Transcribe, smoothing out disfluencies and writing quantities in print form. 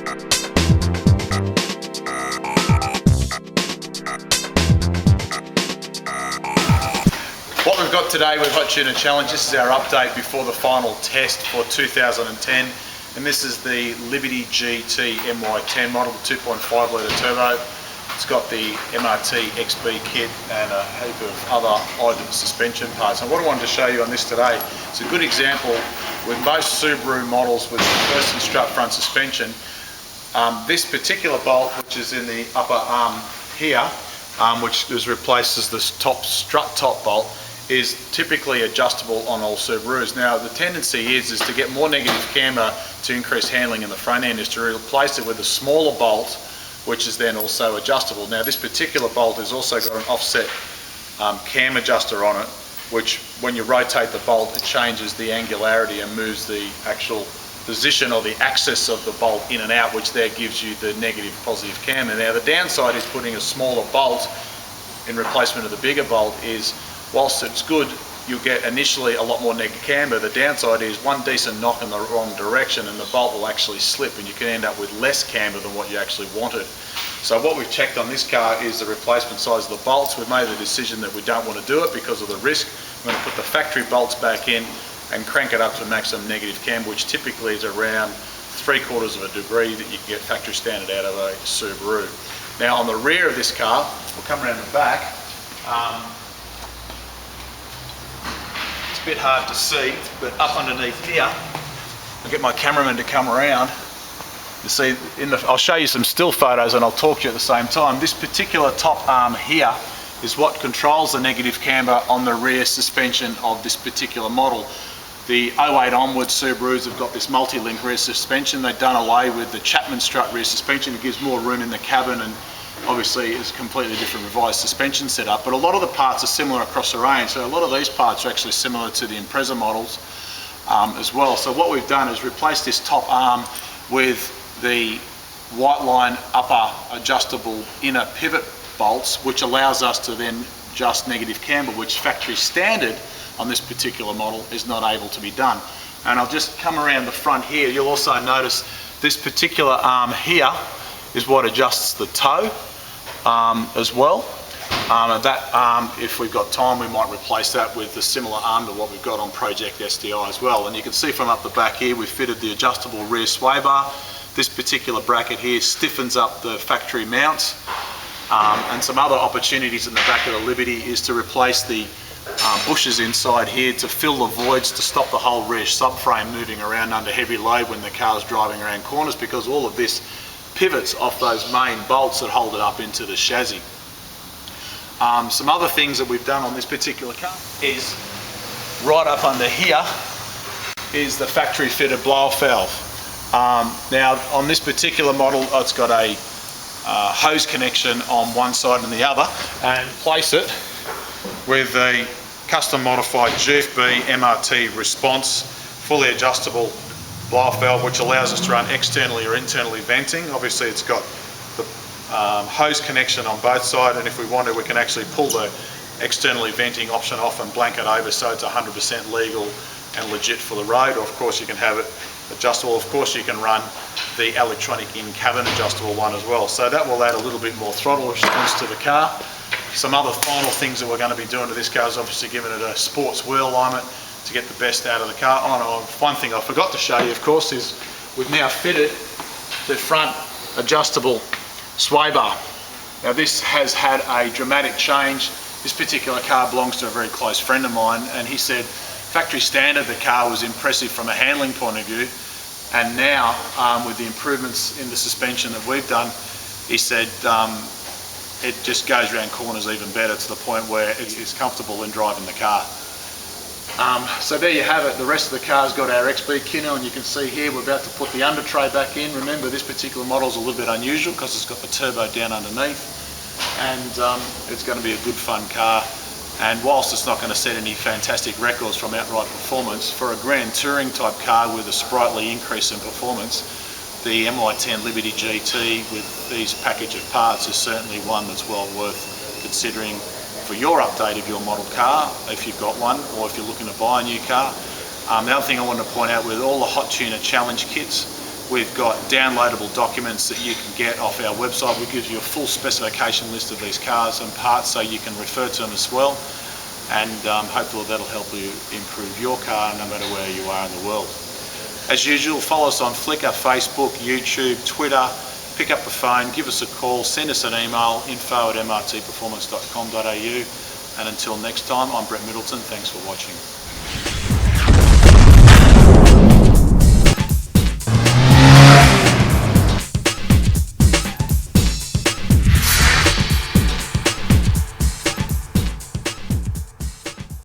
What we've got today with Hot Tuner Challenge, this is our update before the final test for 2010, and this is the Liberty GT MY10 model, 2.5 litre turbo. It's got the MRT XB kit and a heap of other item suspension parts. And what I wanted to show you on this today, it's a good example with most Subaru models with the Thurston strut front suspension. This particular bolt, which is in the upper arm here, which is replaced as this top strut top bolt, is typically adjustable on all Subarus. Now the tendency is to get more negative camber to increase handling in the front end, is to replace it with a smaller bolt, which is then also adjustable. Now this particular bolt has also got an offset cam adjuster on it, which when you rotate the bolt, it changes the angularity and moves the actual position or the axis of the bolt in and out, which there gives you the negative positive camber. Now the downside is putting a smaller bolt in replacement of the bigger bolt is, whilst it's good, you'll get initially a lot more negative camber. The downside is one decent knock in the wrong direction and the bolt will actually slip and you can end up with less camber than what you actually wanted. So what we've checked on this car is the replacement size of the bolts. We've made the decision that we don't want to do it because of the risk. We're going to put the factory bolts back in and crank it up to maximum negative camber, which typically is around 3/4 of a degree that you can get factory standard out of a Subaru. Now on the rear of this car, we'll come around the back. A bit hard to see, but up underneath here, I'll get my cameraman to come around. You see, I'll show you some still photos and I'll talk to you at the same time. This particular top arm here is what controls the negative camber on the rear suspension of this particular model. The 08 onwards Subarus have got this multi-link rear suspension. They've done away with the Chapman strut rear suspension. It gives more room in the cabin and obviously it's a completely different revised suspension setup, but a lot of the parts are similar across the range. So a lot of these parts are actually similar to the Impreza models as well. So what we've done is replace this top arm with the white line upper adjustable inner pivot bolts, which allows us to then adjust negative camber, which factory standard on this particular model is not able to be done. And I'll just come around the front here. You'll also notice this particular arm here is what adjusts the toe as well. And that arm, if we've got time, we might replace that with a similar arm to what we've got on Project STI as well. And you can see from up the back here, we've fitted the adjustable rear sway bar. This particular bracket here stiffens up the factory mounts. And some other opportunities in the back of the Liberty is to replace the bushes inside here to fill the voids to stop the whole rear subframe moving around under heavy load when the car's driving around corners, because all of this pivots off those main bolts that hold it up into the chassis. Some other things that we've done on this particular car is right up under here is the factory fitted blow-off valve. Now on this particular model, it's got a hose connection on one side and the other, and place it with a custom modified GFB MRT response, fully adjustable blow-off valve, which allows us to run externally or internally venting. Obviously it's got the hose connection on both sides, and if we want to, we can actually pull the externally venting option off and blanket over so it's 100% legal and legit for the road. Or of course you can have it adjustable. Of course you can run the electronic in-cabin adjustable one as well. So that will add a little bit more throttle response to the car. Some other final things that we're going to be doing to this car is obviously giving it a sports wheel alignment to get the best out of the car. Oh no, one thing I forgot to show you, of course, is we've now fitted the front adjustable sway bar. Now this has had a dramatic change. This particular car belongs to a very close friend of mine, and he said factory standard the car was impressive from a handling point of view, and now with the improvements in the suspension that we've done, he said it just goes around corners even better, to the point where it is comfortable in driving the car. So there you have it. The rest of the car's got our XB kit on. You can see here we're about to put the under tray back in. Remember, this particular model is a little bit unusual because it's got the turbo down underneath, and it's going to be a good fun car. And whilst it's not going to set any fantastic records from outright performance, for a Grand Touring type car with a sprightly increase in performance, the MY10 Liberty GT with these package of parts is certainly one that's well worth considering for your update of your model car, if you've got one, or if you're looking to buy a new car. The other thing I wanted to point out, with all the Hot Tuner Challenge kits, We've got downloadable documents that you can get off our website, which gives you a full specification list of these cars and parts so you can refer to them as well. And hopefully that'll help you improve your car no matter where you are in the world. As usual, follow us on Flickr, Facebook, YouTube, Twitter. Pick up the phone, give us a call, send us an email, info@mrtperformance.com.au. And until next time, I'm Brett Middleton. Thanks for watching.